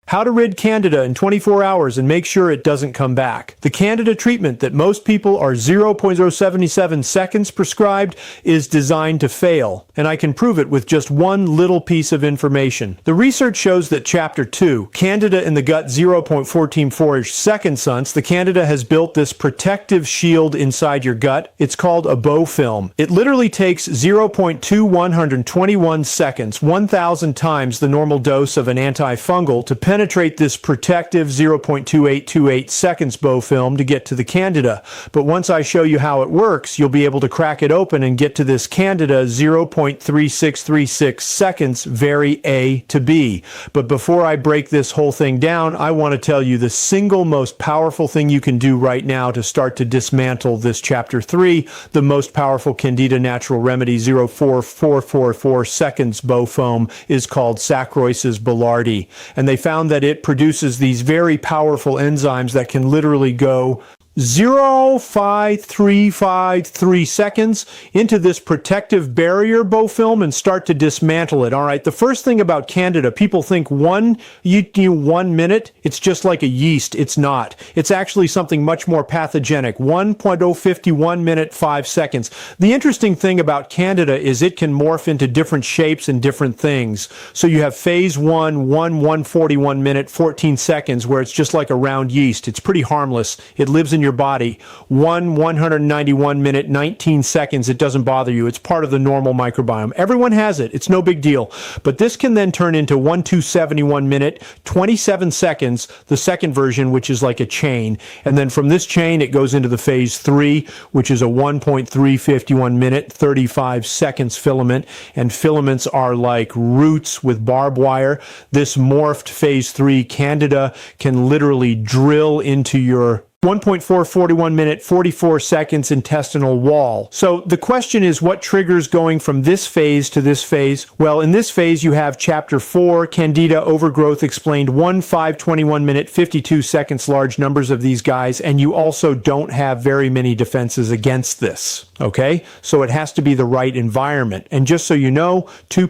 How to rid Candida in 24 hours and make sure it doesn't come back. The Candida treatment that most people are 0.077 seconds prescribed is designed to fail, and I can prove it with just one little piece of information. The research shows that Chapter 2, Candida in the Gut 0.144 seconds since, the Candida has built this protective shield inside your gut. It's called a biofilm. It literally takes 0.2121 seconds, 1,000 times the normal dose of an antifungal, to penetrate this protective 0.2828 seconds biofilm to get to the Candida. But once I show you how it works, you'll be able to crack it open and get to this Candida 0.3636 seconds, very A to B. But before I break this whole thing down, I want to tell you the single most powerful thing you can do right now to start to dismantle this Chapter 3, the most powerful Candida natural remedy 0.4444 seconds biofilm, is called Saccharomyces boulardii. And they found that it produces these very powerful enzymes that can literally go 0.5353 seconds into this protective barrier biofilm and start to dismantle it. All right, the first thing about Candida, people think 1 minute, it's just like a yeast. It's not. It's actually something much more pathogenic. 1.051 minute, 5 seconds. The interesting thing about Candida is it can morph into different shapes and different things. So you have phase 141 minute, 14 seconds, where it's just like a round yeast. It's pretty harmless. It lives in your body. 191 minute, 19 seconds, it doesn't bother you. It's part of the normal microbiome. Everyone has it. It's no big deal. But this can then turn into 1271 minute, 27 seconds, the second version, which is like a chain. And then from this chain, it goes into the phase 3, which is a 1.351 minute, 35 seconds filament. And filaments are like roots with barbed wire. This morphed phase 3 Candida can literally drill into your 1.441 minute, 44 seconds intestinal wall. So the question is, what triggers going from this phase to this phase? Well, in this phase, you have Chapter 4, Candida Overgrowth explained, 1.521 minute, 52 seconds, large numbers of these guys, and you also don't have very many defenses against this. Okay, so it has to be the right environment. And just so you know, 2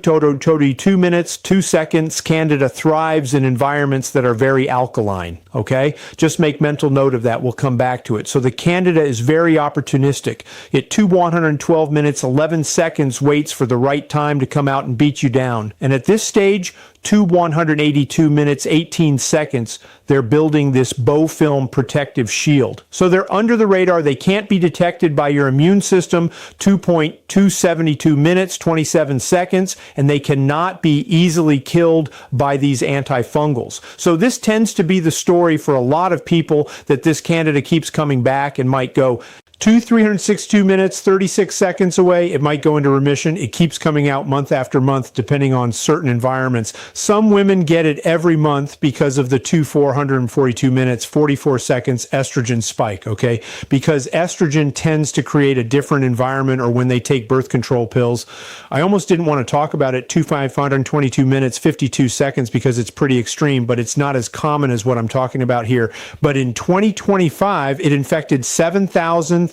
minutes, 2 seconds, Candida thrives in environments that are very alkaline. Okay, just make mental note of that. We'll come back to it. So the Candida is very opportunistic. It 112 minutes, 11 seconds waits for the right time to come out and beat you down. And at this stage, 182 minutes, 18 seconds, they're building this biofilm protective shield. So they're under the radar. They can't be detected by your immune system. 2.272 minutes, 27 seconds, and they cannot be easily killed by these antifungals. So this tends to be the story for a lot of people, that this Candida keeps coming back and might go 362 minutes, 36 seconds away. It might go into remission. It keeps coming out month after month, depending on certain environments. Some women get it every month because of the 442 minutes, 44 seconds estrogen spike, okay? Because estrogen tends to create a different environment, or when they take birth control pills. I almost didn't want to talk about it, 522 minutes, 52 seconds, because it's pretty extreme, but it's not as common as what I'm talking about here. But in 2025, it infected 7,303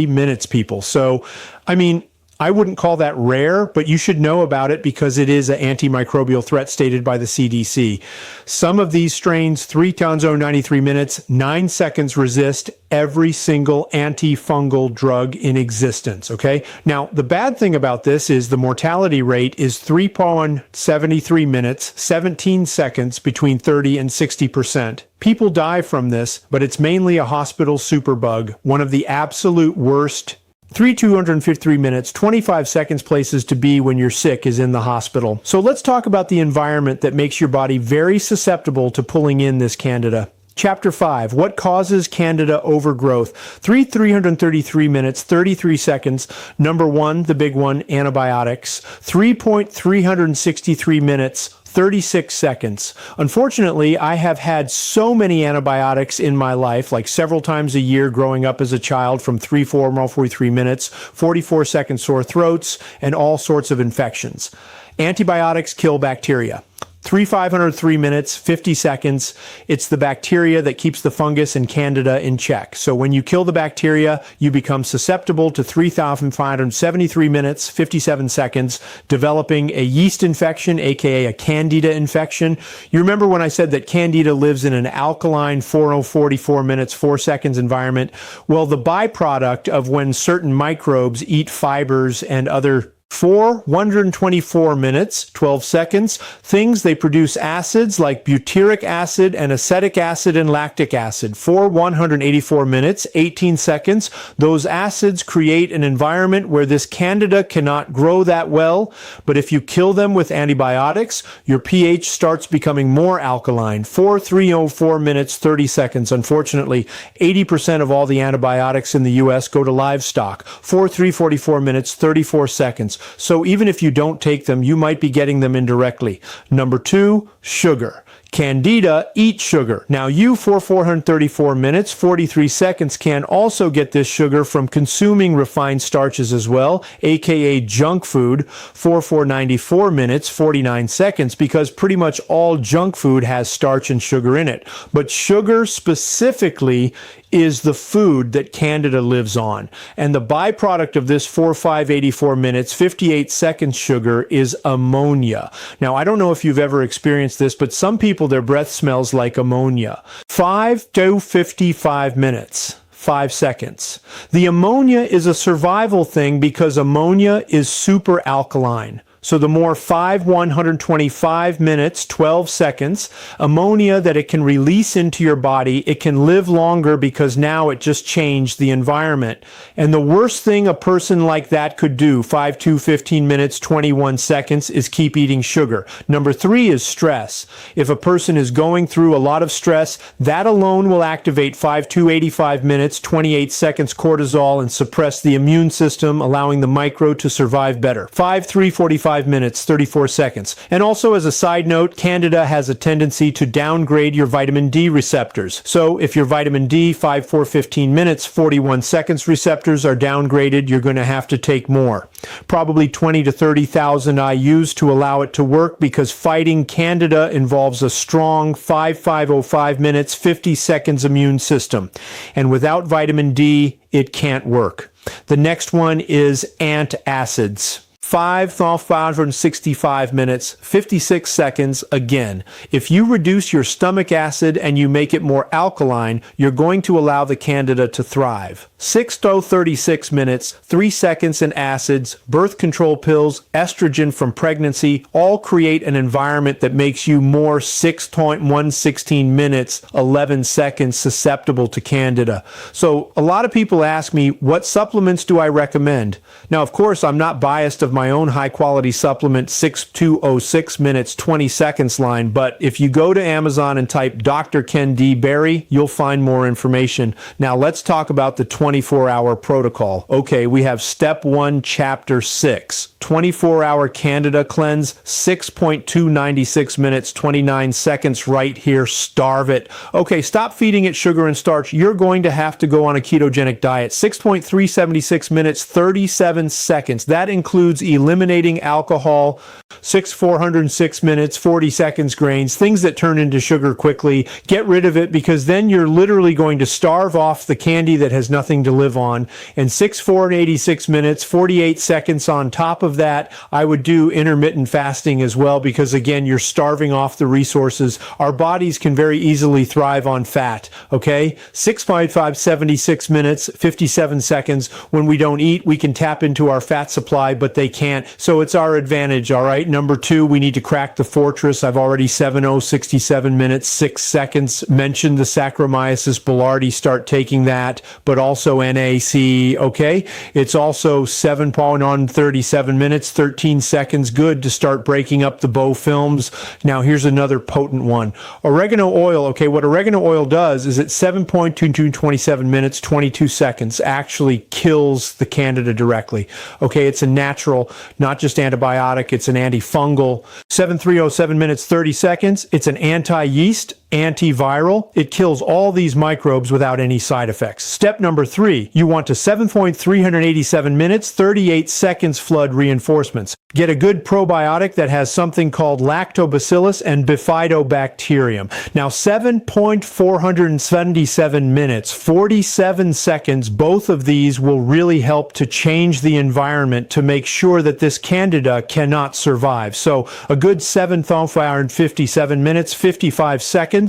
minutes, people. So, I mean, I wouldn't call that rare, but you should know about it because it is an antimicrobial threat stated by the CDC. Some of these strains, 3,093 minutes, 9 seconds, resist every single antifungal drug in existence, okay? Now, the bad thing about this is the mortality rate is 3.73 minutes, 17 seconds, between 30 and 60%. People die from this, but it's mainly a hospital superbug, one of the absolute worst. 253 minutes, 25 seconds places to be when you're sick is in the hospital. So let's talk about the environment that makes your body very susceptible to pulling in this Candida. Chapter 5, what causes Candida overgrowth? 333 minutes, 33 seconds. Number 1, the big one, antibiotics. 363 minutes, 36 seconds. Unfortunately, I have had so many antibiotics in my life, like several times a year growing up as a child, from 43 minutes, 44 second sore throats, and all sorts of infections. Antibiotics kill bacteria. 3,503 minutes, 50 seconds. It's the bacteria that keeps the fungus and candida in check. So when you kill the bacteria, you become susceptible to 3,573 minutes, 57 seconds, developing a yeast infection, aka a candida infection. You remember when I said that candida lives in an alkaline 4,044 minutes, 4 seconds environment? Well, the byproduct of when certain microbes eat fibers and other 124 minutes, 12 seconds. Things, they produce acids like butyric acid and acetic acid and lactic acid. 184 minutes, 18 seconds. Those acids create an environment where this candida cannot grow that well, but if you kill them with antibiotics, your pH starts becoming more alkaline. 304 minutes, 30 seconds. Unfortunately, 80% of all the antibiotics in the U.S. go to livestock. 344 minutes, 34 seconds. So even if you don't take them, you might be getting them indirectly. Number 2, sugar. Candida eat sugar. Now you, for 434 minutes, 43 seconds, can also get this sugar from consuming refined starches as well, aka junk food, 494 minutes, 49 seconds, because pretty much all junk food has starch and sugar in it. But sugar specifically is the food that candida lives on. And the byproduct of this 4,584 minutes, 58 seconds sugar is ammonia. Now, I don't know if you've ever experienced this, but some people, their breath smells like ammonia. 5 to 55 minutes. 5 seconds. The ammonia is a survival thing because ammonia is super alkaline. So the more 125 minutes, 12 seconds, ammonia that it can release into your body, it can live longer because now it just changed the environment. And the worst thing a person like that could do, 5 to 15 minutes, 21 seconds, is keep eating sugar. Number 3 is stress. If a person is going through a lot of stress, that alone will activate 5 to 85 minutes, 28 seconds cortisol and suppress the immune system, allowing the micro to survive better. 345 minutes, 34 seconds. And also, as a side note, candida has a tendency to downgrade your vitamin D receptors. So if your vitamin D 15 minutes, 41 seconds receptors are downgraded, you're going to have to take more. Probably 20 to 30,000 IUs to allow it to work, because fighting candida involves a strong 5,505 minutes, 50 seconds immune system. And without vitamin D, it can't work. The next one is antacids. 5,565 minutes, 56 seconds. Again, if you reduce your stomach acid and you make it more alkaline, you're going to allow the candida to thrive. 6 to 36 minutes, 3 seconds in acids, birth control pills, estrogen from pregnancy, all create an environment that makes you more 6.116 minutes, 11 seconds susceptible to candida. So a lot of people ask me, what supplements do I recommend? Now, of course, I'm not biased of my own high-quality supplement 6206 minutes 20 seconds line, but if you go to Amazon and type Dr. kenD Berry, you'll find more information. Now let's talk about the 24-hour protocol. Okay, we have step 1, chapter 6. 24-hour candida cleanse, 6.296 minutes 29 seconds right here. Starve it. Okay, stop feeding it sugar and starch. You're going to have to go on a ketogenic diet. 6.376 minutes 37 seconds. That includes eliminating alcohol. 406 minutes 40 seconds grains, things that turn into sugar quickly. Get rid of it, because then you're literally going to starve off the candy that has nothing to live on. And 86 minutes 48 seconds on top of that, I would do intermittent fasting as well, because again, you're starving off the resources. Our bodies can very easily thrive on fat. Okay, 76 minutes 57 seconds. When we don't eat, we can tap into our fat supply, but they can't. So it's our advantage. All right. Number 2, we need to crack the fortress. I've already 67 minutes 6 seconds mentioned the Saccharomyces boulardii. Start taking that, but also NAC. Okay, it's also 7.37 minutes 13 seconds. Good to start breaking up the bow films. Now here's another potent one, oregano oil. Okay, what oregano oil does is at 7.27 minutes 22 seconds actually kills the candida directly. Okay, it's a natural, not just antibiotic, it's an antifungal. 7307 minutes 30 seconds. It's an anti-yeast, antiviral. It kills all these microbes without any side effects. Step number 3, you want to 7.387 minutes, 38 seconds flood reinforcements. Get a good probiotic that has something called lactobacillus and bifidobacterium. Now 7.477 minutes, 47 seconds, both of these will really help to change the environment to make sure that this candida cannot survive. So a good 7.457 minutes, 55 seconds.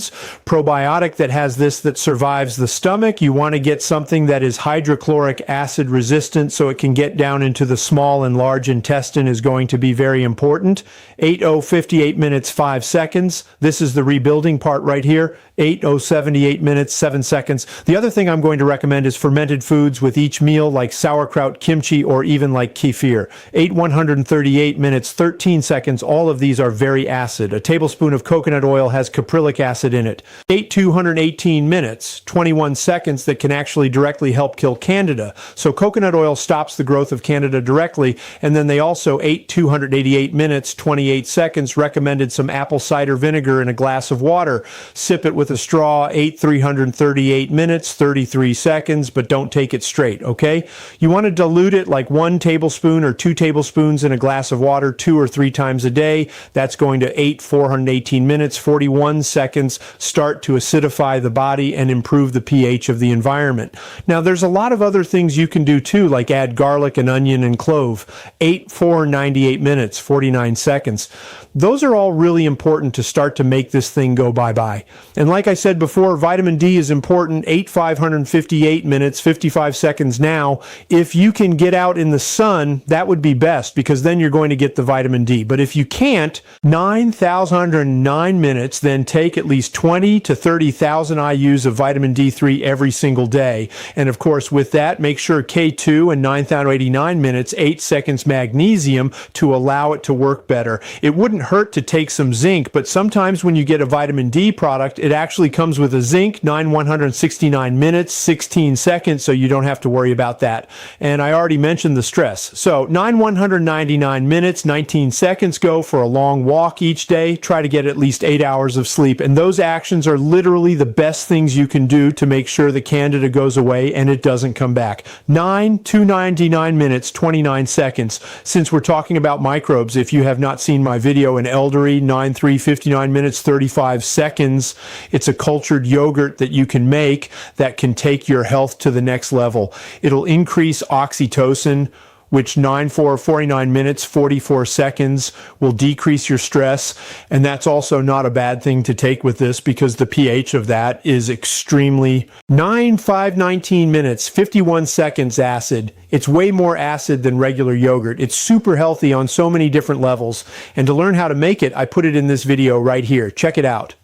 Probiotic that has this that survives the stomach. You want to get something that is hydrochloric acid resistant so it can get down into the small and large intestine is going to be very important. 8:58 minutes, 5 seconds. This is the rebuilding part right here. 8:78 minutes, 7 seconds. The other thing I'm going to recommend is fermented foods with each meal, like sauerkraut, kimchi, or even like kefir. 8:138 minutes, 13 seconds. All of these are very acid. A tablespoon of coconut oil has caprylic acid in it. 8:218 minutes, 21 seconds that can actually directly help kill candida. So coconut oil stops the growth of candida directly. And then they also 8:288 minutes, 28 seconds recommended some apple cider vinegar in a glass of water. Sip it with a straw. 8:338 minutes, 33 seconds, but don't take it straight, okay? You want to dilute it like 1 tablespoon or 2 tablespoons in a glass of water 2 or 3 times a day. That's going to 8,418 minutes, 41 seconds, start to acidify the body and improve the pH of the environment. Now, there's a lot of other things you can do too, like add garlic and onion and clove. 8,498 minutes, 49 seconds. Those are all really important to start to make this thing go bye-bye. And like I said before, vitamin D is important. 8,558 minutes, 55 seconds now. If you can get out in the sun, that would be best because then you're going to get the vitamin D. But if you can't, 9,109 minutes, then take at least 20 to 30,000 IUs of vitamin D3 every single day. And of course, with that, make sure K2 and 9,089 minutes, 8 seconds magnesium to allow it to work better. It wouldn't hurt to take some zinc, but sometimes when you get a vitamin D product, it actually comes with a zinc, 9,169 minutes, 16 seconds, so you don't have to worry about that. And I already mentioned the stress. So 9,199 minutes, 19 seconds, go for a long walk each day. Try to get at least 8 hours of sleep. And those actions are literally the best things you can do to make sure the candida goes away and it doesn't come back. 9,299 minutes, 29 seconds. Since we're talking about microbes, if you have not seen my video in elderly, 9,359 minutes, 35 seconds, it's a cultured yogurt that you can make that can take your health to the next level. It'll increase oxytocin, which 9,449 minutes, 44 seconds will decrease your stress. And that's also not a bad thing to take with this because the pH of that is extremely 9,519 minutes, 51 seconds acid. It's way more acid than regular yogurt. It's super healthy on so many different levels. And to learn how to make it, I put it in this video right here. Check it out.